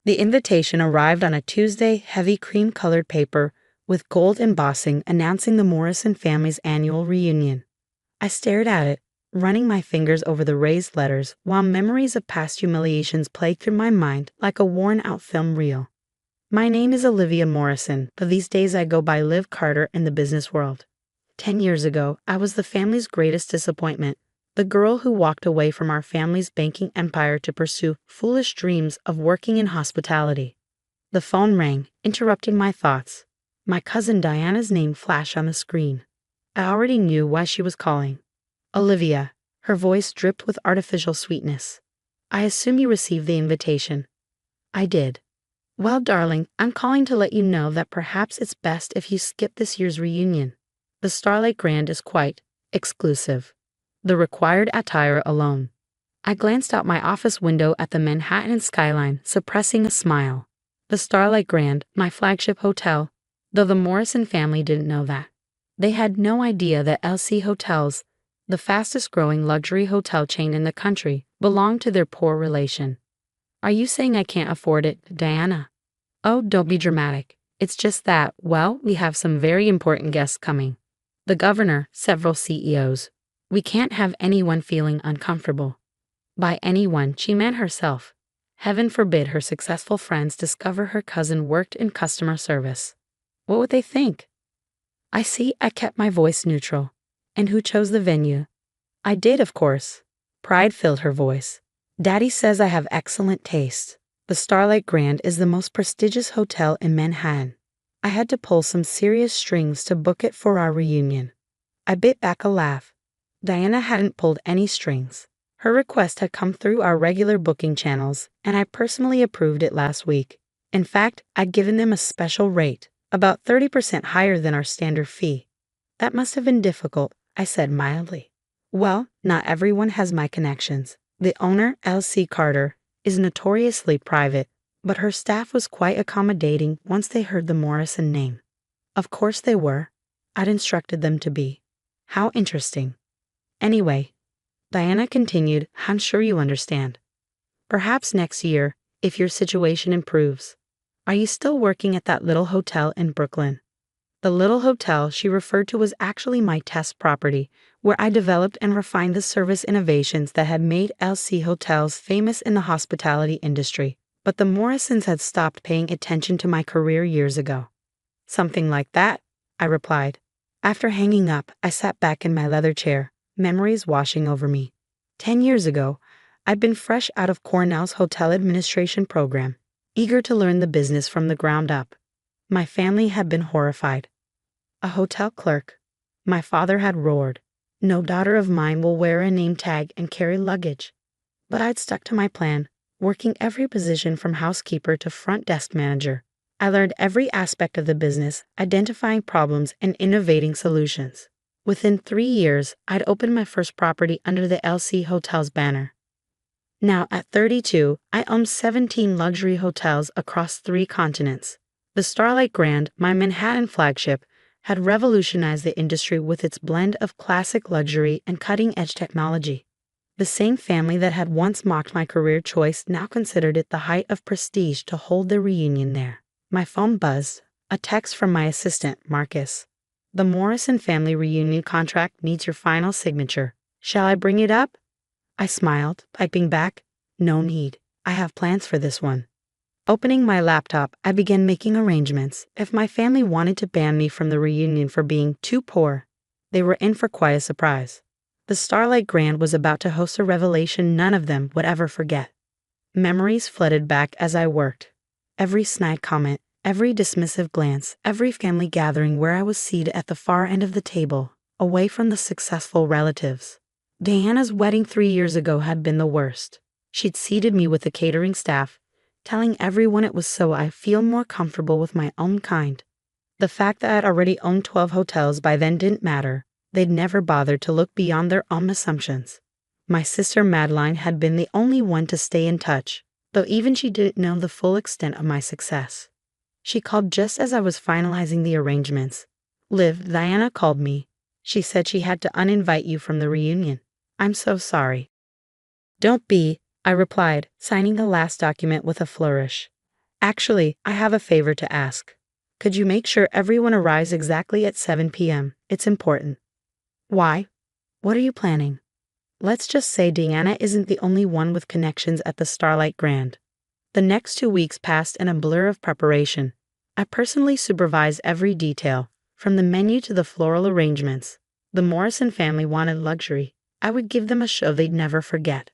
The invitation arrived on a Tuesday, heavy cream-colored paper with gold embossing announcing the Morrison family's annual reunion. I stared at it, running my fingers over the raised letters while memories of past humiliations played through my mind like a worn-out film reel. My name is Olivia Morrison, but these days I go by Liv Carter in the business world. 10 years ago, I was the family's greatest disappointment, the girl who walked away from our family's banking empire to pursue foolish dreams of working in hospitality. The phone rang, interrupting my thoughts. My cousin Diana's name flashed on the screen. I already knew why she was calling. Olivia. Her voice dripped with artificial sweetness. I assume you received the invitation. I did. Well, darling, I'm calling to let you know that perhaps it's best if you skip this year's reunion. The Starlight Grand is quite exclusive. The required attire alone. I glanced out my office window at the Manhattan skyline, suppressing a smile. The Starlight Grand, my flagship hotel, though the Morrison family didn't know that. They had no idea that LC Hotels, the fastest-growing luxury hotel chain in the country, belonged to their poor relation. Are you saying I can't afford it, Diana? Oh, don't be dramatic. It's just that, well, we have some very important guests coming. The governor, several CEOs. We can't have anyone feeling uncomfortable. By anyone, she meant herself. Heaven forbid her successful friends discover her cousin worked in customer service. What would they think? I see. I kept my voice neutral. And who chose the venue? I did, of course. Pride filled her voice. Daddy says I have excellent taste. The Starlight Grand is the most prestigious hotel in Manhattan. I had to pull some serious strings to book it for our reunion. I bit back a laugh. Diana hadn't pulled any strings. Her request had come through our regular booking channels, and I personally approved it last week. In fact, I'd given them a special rate, about 30% higher than our standard fee. That must have been difficult, I said mildly. Well, not everyone has my connections. The owner, L.C. Carter, is notoriously private, but her staff was quite accommodating once they heard the Morrison name. Of course they were. I'd instructed them to be. How interesting. Anyway, Diana continued, I'm sure you understand. Perhaps next year, if your situation improves. Are you still working at that little hotel in Brooklyn? The little hotel she referred to was actually my test property, where I developed and refined the service innovations that had made LC Hotels famous in the hospitality industry. But the Morrisons had stopped paying attention to my career years ago. Something like that, I replied. After hanging up, I sat back in my leather chair, memories washing over me. 10 years ago, I'd been fresh out of Cornell's hotel administration program, eager to learn the business from the ground up. My family had been horrified. A hotel clerk. My father had roared. No daughter of mine will wear a name tag and carry luggage. But I'd stuck to my plan, working every position from housekeeper to front desk manager. I learned every aspect of the business, identifying problems and innovating solutions. Within 3 years, I'd opened my first property under the LC Hotels banner. Now, at 32, I owned 17 luxury hotels across 3 continents. The Starlight Grand, my Manhattan flagship, had revolutionized the industry with its blend of classic luxury and cutting-edge technology. The same family that had once mocked my career choice now considered it the height of prestige to hold their reunion there. My phone buzzed, a text from my assistant, Marcus. The Morrison family reunion contract needs your final signature. Shall I bring it up? I smiled, piping back, no need. I have plans for this one. Opening my laptop, I began making arrangements. If my family wanted to ban me from the reunion for being too poor, they were in for quite a surprise. The Starlight Grand was about to host a revelation none of them would ever forget. Memories flooded back as I worked. Every snide comment, every dismissive glance, every family gathering where I was seated at the far end of the table, away from the successful relatives. Diana's wedding 3 years ago had been the worst. She'd seated me with the catering staff, telling everyone it was so I feel more comfortable with my own kind. The fact that I'd already owned 12 hotels by then didn't matter. They'd never bothered to look beyond their own assumptions. My sister Madeline had been the only one to stay in touch, though even she didn't know the full extent of my success. She called just as I was finalizing the arrangements. Liv, Diana called me. She said she had to uninvite you from the reunion. I'm so sorry. Don't be, I replied, signing the last document with a flourish. Actually, I have a favor to ask. Could you make sure everyone arrives exactly at 7 p.m.? It's important. Why? What are you planning? Let's just say Deanna isn't the only one with connections at the Starlight Grand. The next 2 weeks passed in a blur of preparation. I personally supervised every detail, from the menu to the floral arrangements. The Morrison family wanted luxury. I would give them a show they'd never forget.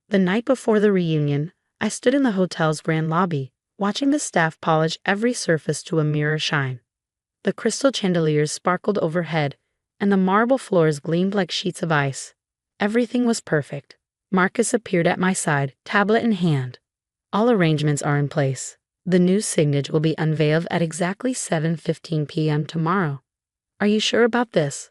The night before the reunion, I stood in the hotel's grand lobby, watching the staff polish every surface to a mirror shine. The crystal chandeliers sparkled overhead, and the marble floors gleamed like sheets of ice. Everything was perfect. Marcus appeared at my side, tablet in hand. All arrangements are in place. The new signage will be unveiled at exactly 7:15 p.m. tomorrow. Are you sure about this?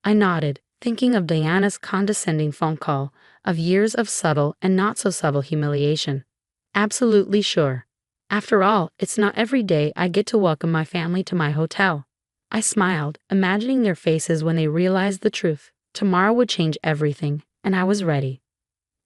I nodded, thinking of Diana's condescending phone call, of years of subtle and not-so-subtle humiliation. Absolutely sure. After all, it's not every day I get to welcome my family to my hotel. I smiled, imagining their faces when they realized the truth. Tomorrow would change everything, and I was ready.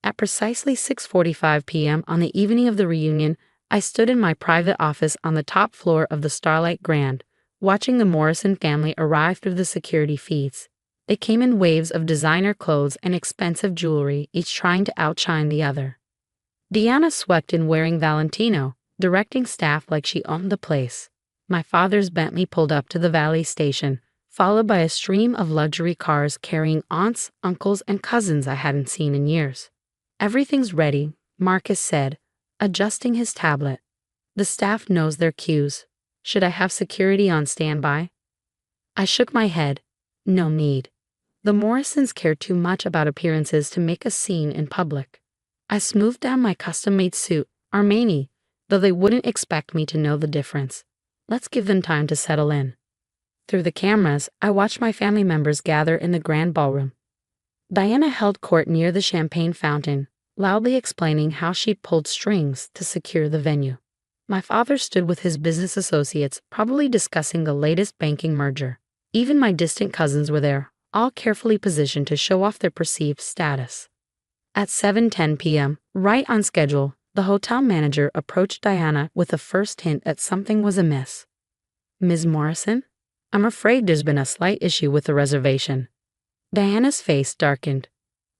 At precisely 6:45 p.m. on the evening of the reunion, I stood in my private office on the top floor of the Starlight Grand, watching the Morrison family arrive through the security feeds. They came in waves of designer clothes and expensive jewelry, each trying to outshine the other. Deanna swept in wearing Valentino, directing staff like she owned the place. My father's Bentley pulled up to the valet station, followed by a stream of luxury cars carrying aunts, uncles, and cousins I hadn't seen in years. Everything's ready, Marcus said, adjusting his tablet. The staff knows their cues. Should I have security on standby? I shook my head. No need. The Morrisons care too much about appearances to make a scene in public. I smoothed down my custom-made suit, Armani, though they wouldn't expect me to know the difference. Let's give them time to settle in. Through the cameras, I watched my family members gather in the grand ballroom. Diana held court near the champagne fountain, loudly explaining how she'd pulled strings to secure the venue. My father stood with his business associates, probably discussing the latest banking merger. Even my distant cousins were there, all carefully positioned to show off their perceived status. At 7:10 p.m., right on schedule, the hotel manager approached Diana with the first hint that something was amiss. Ms. Morrison? I'm afraid there's been a slight issue with the reservation. Diana's face darkened.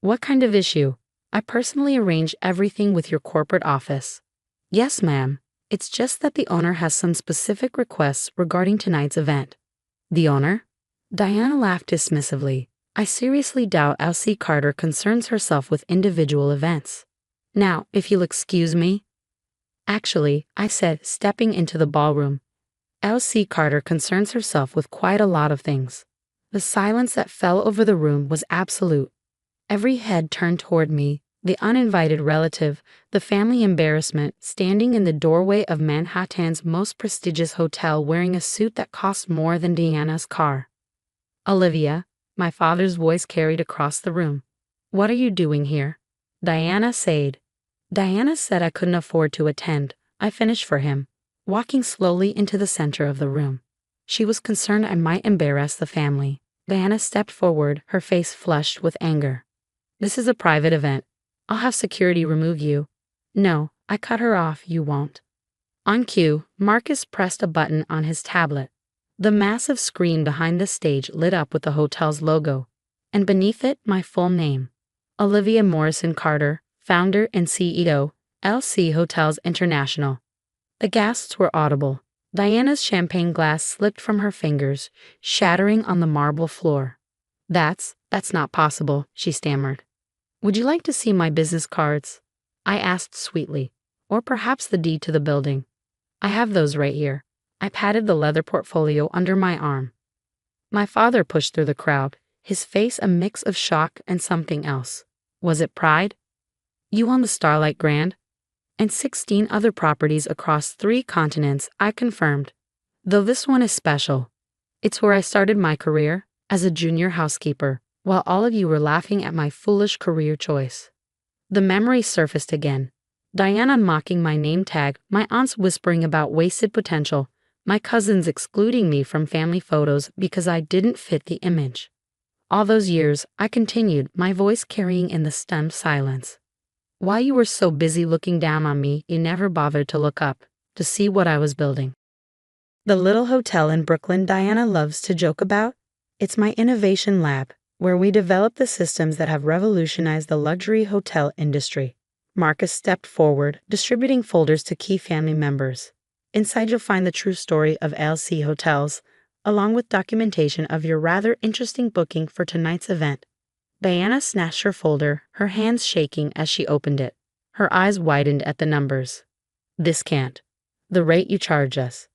What kind of issue? I personally arranged everything with your corporate office. Yes, ma'am. It's just that the owner has some specific requests regarding tonight's event. The owner? Diana laughed dismissively. I seriously doubt Elsie Carter concerns herself with individual events. Now, if you'll excuse me. Actually, I said, stepping into the ballroom. Elsie Carter concerns herself with quite a lot of things. The silence that fell over the room was absolute. Every head turned toward me, the uninvited relative, the family embarrassment, standing in the doorway of Manhattan's most prestigious hotel wearing a suit that cost more than Diana's car. Olivia, my father's voice carried across the room. What are you doing here? Diana said. Diana said I couldn't afford to attend. I finished for him, walking slowly into the center of the room. She was concerned I might embarrass the family. Diana stepped forward, her face flushed with anger. This is a private event. I'll have security remove you. No, I cut her off, you won't. On cue, Marcus pressed a button on his tablet. The massive screen behind the stage lit up with the hotel's logo, and beneath it my full name. Olivia Morrison Carter, founder and CEO, LC Hotels International. The gasps were audible. Diana's champagne glass slipped from her fingers, shattering on the marble floor. That's not possible, she stammered. Would you like to see my business cards? I asked sweetly. Or perhaps the deed to the building. I have those right here. I patted the leather portfolio under my arm. My father pushed through the crowd, his face a mix of shock and something else. Was it pride? You own the Starlight Grand? And 16 other properties across 3 continents, I confirmed. Though this one is special. It's where I started my career, as a junior housekeeper, while all of you were laughing at my foolish career choice. The memory surfaced again. Diana mocking my name tag, my aunts whispering about wasted potential, my cousins excluding me from family photos because I didn't fit the image. All those years, I continued, my voice carrying in the stunned silence. While you were so busy looking down on me, you never bothered to look up. to see what I was building. The little hotel in Brooklyn Diana loves to joke about? It's my innovation lab, where we develop the systems that have revolutionized the luxury hotel industry. Marcus stepped forward, distributing folders to key family members. Inside you'll find the true story of LC Hotels, along with documentation of your rather interesting booking for tonight's event. Diana snatched her folder, her hands shaking as she opened it. Her eyes widened at the numbers. This can't. The rate you charge us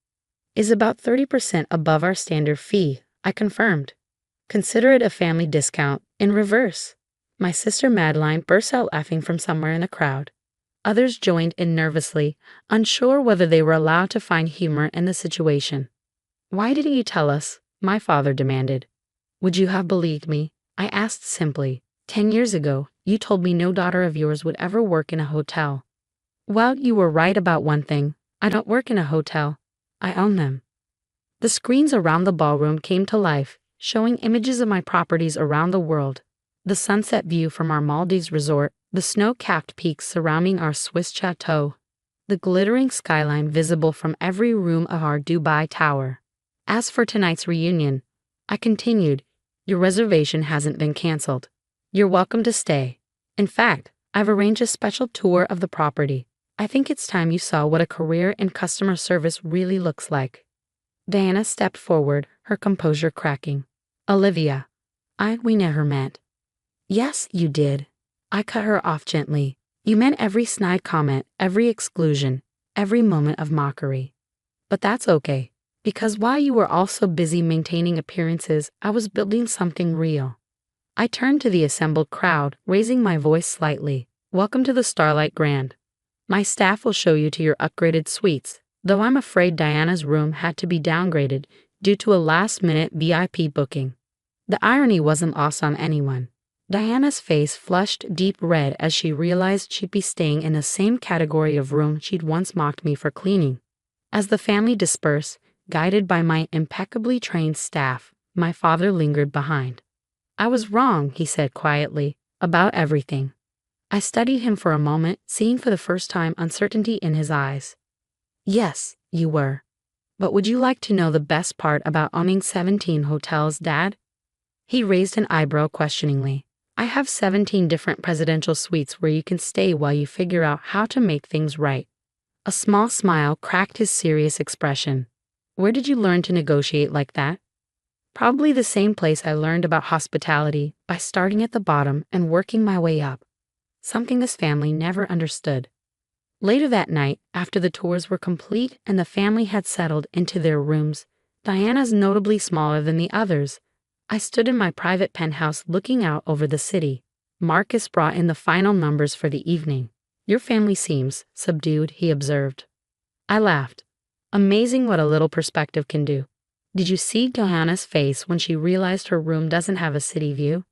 is about 30% above our standard fee, I confirmed. Consider it a family discount, in reverse. My sister Madeline burst out laughing from somewhere in the crowd. Others joined in nervously, unsure whether they were allowed to find humor in the situation. Why didn't you tell us? My father demanded. Would you have believed me? I asked simply. 10 years ago, you told me no daughter of yours would ever work in a hotel. Well, you were right about one thing. I don't work in a hotel. I own them. The screens around the ballroom came to life, showing images of my properties around the world. The sunset view from our Maldives resort, the snow-capped peaks surrounding our Swiss chateau, the glittering skyline visible from every room of our Dubai tower. As for tonight's reunion, I continued, your reservation hasn't been canceled. You're welcome to stay. In fact, I've arranged a special tour of the property. I think it's time you saw what a career in customer service really looks like. Diana stepped forward, her composure cracking. Olivia, we never met. Yes, you did. I cut her off gently. You meant every snide comment, every exclusion, every moment of mockery. But that's okay, because while you were all so busy maintaining appearances, I was building something real. I turned to the assembled crowd, raising my voice slightly. Welcome to the Starlight Grand. My staff will show you to your upgraded suites, though I'm afraid Diana's room had to be downgraded due to a last-minute VIP booking. The irony wasn't lost on anyone. Diana's face flushed deep red as she realized she'd be staying in the same category of room she'd once mocked me for cleaning. As the family dispersed, guided by my impeccably trained staff, my father lingered behind. I was wrong, he said quietly, about everything. I studied him for a moment, seeing for the first time uncertainty in his eyes. Yes, you were. But would you like to know the best part about owning 17 hotels, Dad? He raised an eyebrow questioningly. I have 17 different presidential suites where you can stay while you figure out how to make things right. A small smile cracked his serious expression. Where did you learn to negotiate like that? Probably the same place I learned about hospitality, by starting at the bottom and working my way up. Something this family never understood. Later that night, after the tours were complete and the family had settled into their rooms, Diana's notably smaller than the others, I stood in my private penthouse looking out over the city. Marcus brought in the final numbers for the evening. Your family seems subdued, he observed. I laughed. Amazing what a little perspective can do. Did you see Diana's face when she realized her room doesn't have a city view?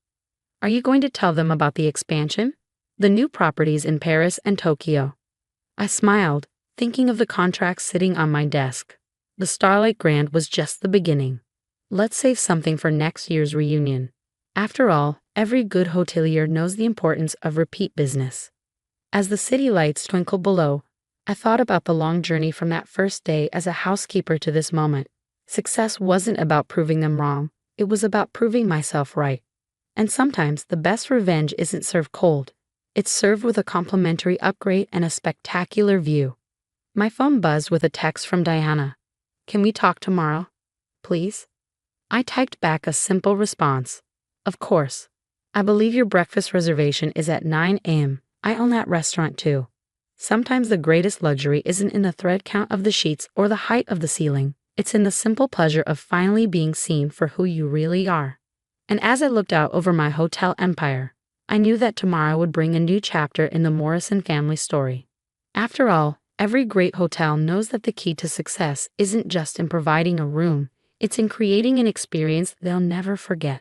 Are you going to tell them about the expansion? The new properties in Paris and Tokyo. I smiled, thinking of the contracts sitting on my desk. The Starlight Grand was just the beginning. Let's save something for next year's reunion. After all, every good hotelier knows the importance of repeat business. As the city lights twinkled below, I thought about the long journey from that first day as a housekeeper to this moment. Success wasn't about proving them wrong, it was about proving myself right. And sometimes the best revenge isn't served cold. It's served with a complimentary upgrade and a spectacular view. My phone buzzed with a text from Diana. Can we talk tomorrow? Please? I typed back a simple response. Of course. I believe your breakfast reservation is at 9 a.m. I own that restaurant too. Sometimes the greatest luxury isn't in the thread count of the sheets or the height of the ceiling. It's in the simple pleasure of finally being seen for who you really are. And as I looked out over my hotel empire, I knew that tomorrow would bring a new chapter in the Morrison family story. After all, every great hotel knows that the key to success isn't just in providing a room, it's in creating an experience they'll never forget.